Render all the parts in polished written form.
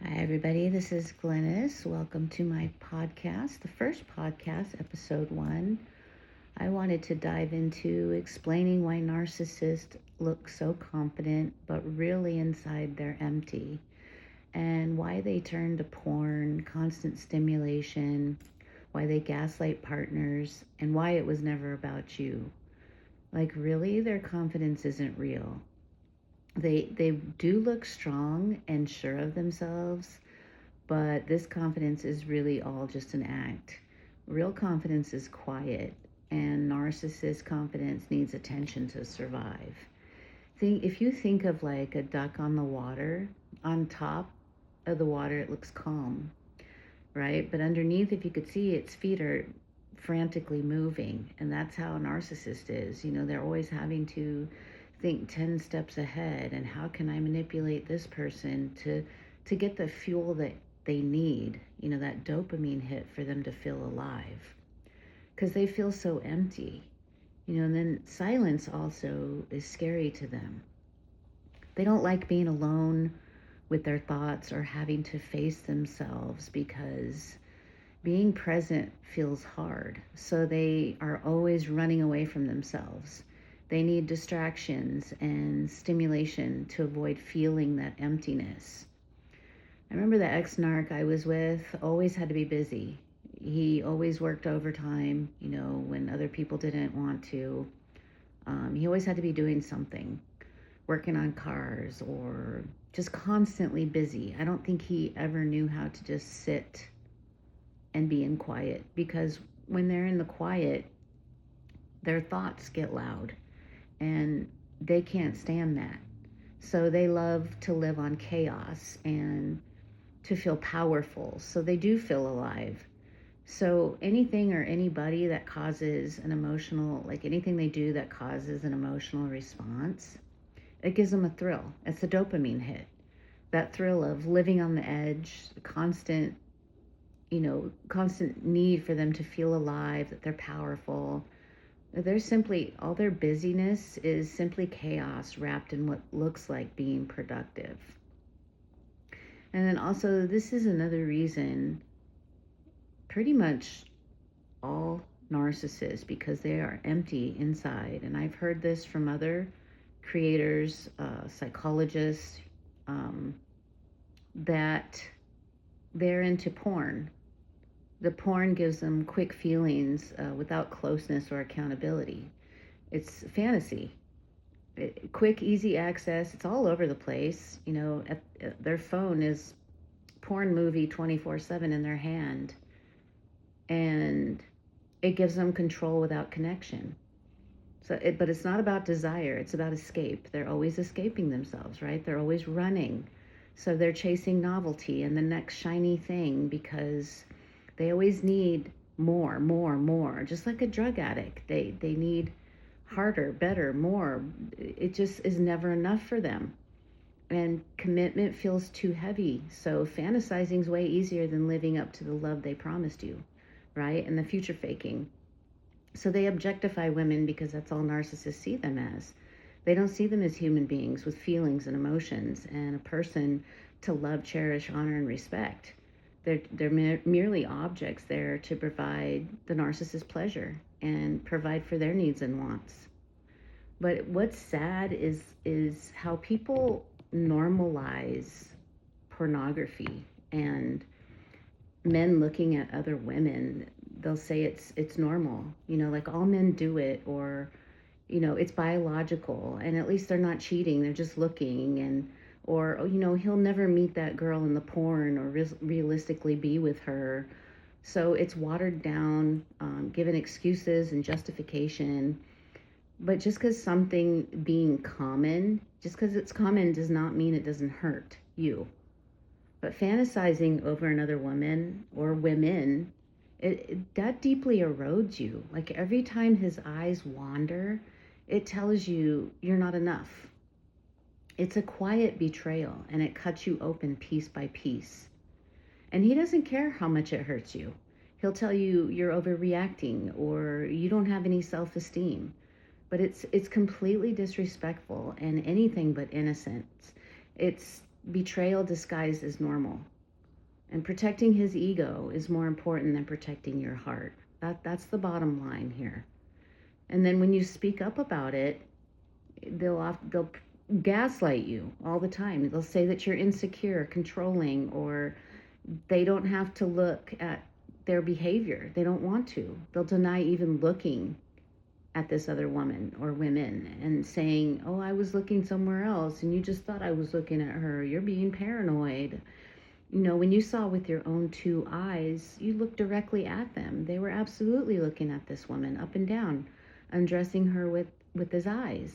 Hi, everybody. This is Glynis. Welcome to my podcast, the first podcast, episode 1. I wanted to dive into explaining why narcissists look so confident, but really inside they're empty, and why they turn to porn, constant stimulation, why they gaslight partners, and why it was never about you. Like, really, their confidence isn't real. They do look strong and sure of themselves, but this confidence is really all just an act. Real confidence is quiet, and narcissist confidence needs attention to survive. If you think of like a duck on the water, on top of the water it looks calm, right? But underneath, if you could see, its feet are frantically moving, and that's how a narcissist is. They're always having to think 10 steps ahead, and how can I manipulate this person to get the fuel that they need, that dopamine hit for them to feel alive, because they feel so empty. And then silence also is scary to them. They don't like being alone with their thoughts or having to face themselves, because being present feels hard. So they are always running away from themselves. They need distractions and stimulation to avoid feeling that emptiness. I remember the ex-narc I was with always had to be busy. He always worked overtime, when other people didn't want to. He always had to be doing something, working on cars, or just constantly busy. I don't think he ever knew how to just sit and be in quiet, because when they're in the quiet, their thoughts get loud, and they can't stand that. So they love to live on chaos and to feel powerful. So they do feel alive. So anything or anybody that causes an emotional, like anything they do that causes an emotional response, it gives them a thrill. It's a dopamine hit. That thrill of living on the edge, constant need for them to feel alive, that they're powerful. They're simply, all their busyness is simply chaos wrapped in what looks like being productive. And then also, this is another reason pretty much all narcissists, because they are empty inside. And I've heard this from other creators, psychologists, that they're into porn. The porn gives them quick feelings without closeness or accountability. It's fantasy. Quick, easy access. It's all over the place. Their phone is porn movie 24/7 in their hand. And it gives them control without connection. But it's not about desire. It's about escape. They're always escaping themselves, right? They're always running. So they're chasing novelty and the next shiny thing, because they always need more, more, more. Just like a drug addict. They need harder, better, more. It just is never enough for them. And commitment feels too heavy. So fantasizing is way easier than living up to the love they promised you, right? And the future faking. So they objectify women because that's all narcissists see them as. They don't see them as human beings with feelings and emotions and a person to love, cherish, honor, and respect. They're merely objects there to provide the narcissist pleasure and provide for their needs and wants. But what's sad is how people normalize pornography, and men looking at other women, they'll say it's normal, like all men do it, or it's biological, and at least they're not cheating, they're just looking, or he'll never meet that girl in the porn or realistically be with her. So it's watered down, given excuses and justification. But just because something being common, just because it's common, does not mean it doesn't hurt you. But fantasizing over another woman or women, that deeply erodes you. Like every time his eyes wander, it tells you you're not enough. It's a quiet betrayal, and it cuts you open piece by piece. And he doesn't care how much it hurts you. He'll tell you you're overreacting or you don't have any self-esteem. But it's completely disrespectful and anything but innocent. It's betrayal disguised as normal. And protecting his ego is more important than protecting your heart. That's the bottom line here. And then when you speak up about it, they'll gaslight you all the time. They'll say that you're insecure, controlling, or they don't have to look at their behavior. They don't want to. They'll deny even looking at this other woman or women and saying, oh, I was looking somewhere else and you just thought I was looking at her. You're being paranoid. When you saw with your own two eyes, you looked directly at them. They were absolutely looking at this woman up and down, undressing her with his eyes.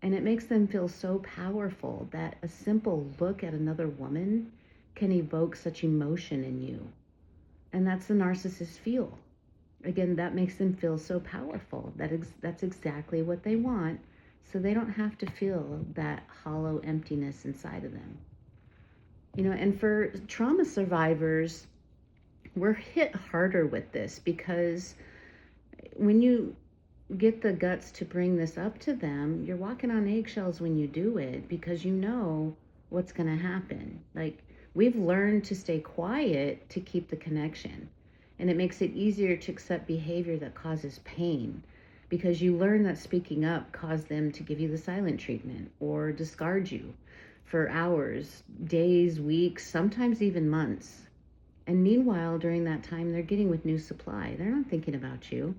And it makes them feel so powerful that a simple look at another woman can evoke such emotion in you. And that's the narcissist feel. Again, that makes them feel so powerful. That's exactly what they want, so they don't have to feel that hollow emptiness inside of them. And for trauma survivors, we're hit harder with this because when you get the guts to bring this up to them, you're walking on eggshells when you do it because you know what's going to happen. Like, we've learned to stay quiet to keep the connection. And it makes it easier to accept behavior that causes pain because you learn that speaking up caused them to give you the silent treatment or discard you for hours, days, weeks, sometimes even months. And meanwhile, during that time, they're getting with new supply. They're not thinking about you.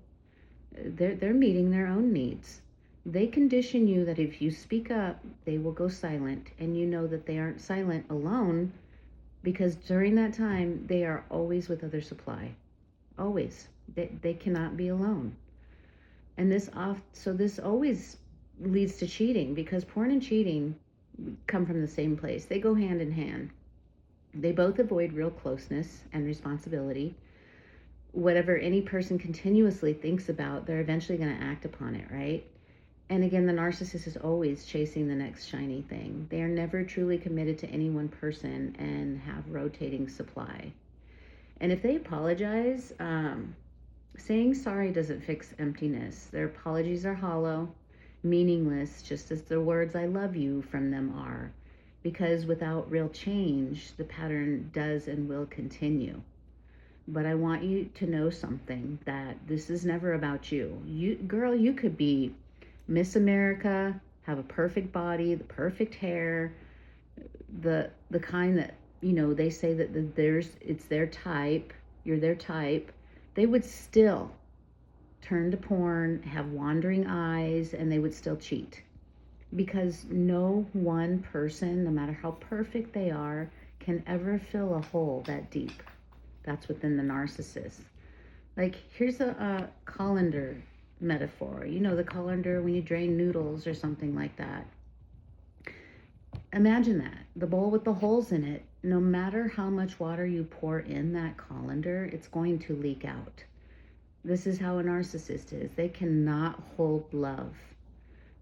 They're meeting their own needs. They condition you that if you speak up, they will go silent. And you know that they aren't silent alone because during that time, they are always with other supply. Always. They cannot be alone. And this always leads to cheating because porn and cheating come from the same place. They go hand in hand. They both avoid real closeness and responsibility. Whatever any person continuously thinks about, they're eventually going to act upon it, right? And again, the narcissist is always chasing the next shiny thing. They are never truly committed to any one person and have rotating supply. And if they apologize, saying sorry doesn't fix emptiness. Their apologies are hollow, meaningless, just as the words I love you from them are. Because without real change, the pattern does and will continue. But I want you to know something, that this is never about you. You could be Miss America, have a perfect body, the perfect hair, the kind that, they say that it's their type, you're their type. They would still turn to porn, have wandering eyes, and they would still cheat. Because no one person, no matter how perfect they are, can ever fill a hole that deep. That's within the narcissist. Like, here's a colander metaphor. The colander when you drain noodles or something like that. Imagine that. The bowl with the holes in it, no matter how much water you pour in that colander, it's going to leak out. This is how a narcissist is. They cannot hold love.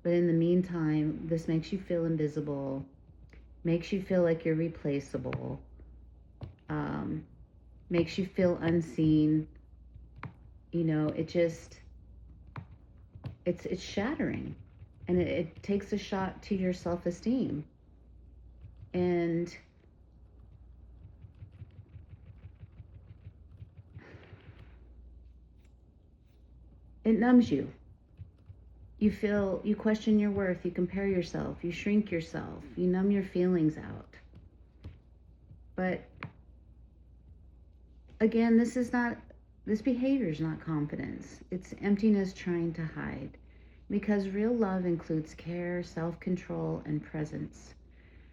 But in the meantime, this makes you feel invisible, makes you feel like you're replaceable, makes you feel unseen. It's shattering. And it takes a shot to your self-esteem. And it numbs you. You question your worth, you compare yourself, you shrink yourself, you numb your feelings out. But again, this behavior is not confidence. It's emptiness trying to hide. Because real love includes care, self-control, and presence.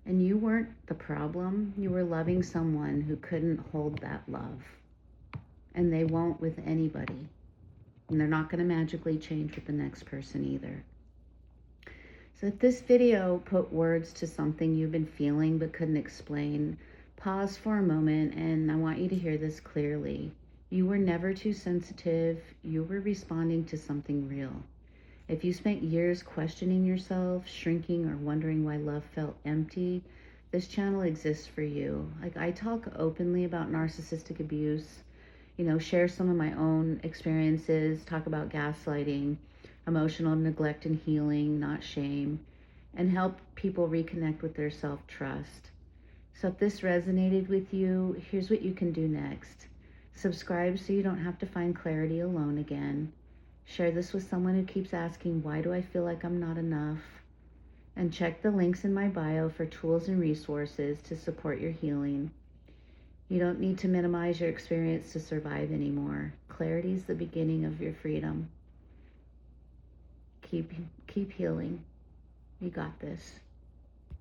And you weren't the problem. You were loving someone who couldn't hold that love. And they won't with anybody. And they're not going to magically change with the next person either. So if this video put words to something you've been feeling but couldn't explain, pause for a moment, and I want you to hear this clearly. You were never too sensitive. You were responding to something real. If you spent years questioning yourself, shrinking, or wondering why love felt empty, this channel exists for you. Like, I talk openly about narcissistic abuse, share some of my own experiences, talk about gaslighting, emotional neglect and healing, not shame, and help people reconnect with their self-trust. So if this resonated with you, here's what you can do next. Subscribe so you don't have to find clarity alone again. Share this with someone who keeps asking, why do I feel like I'm not enough? And check the links in my bio for tools and resources to support your healing. You don't need to minimize your experience to survive anymore. Clarity is the beginning of your freedom. Keep healing. You got this.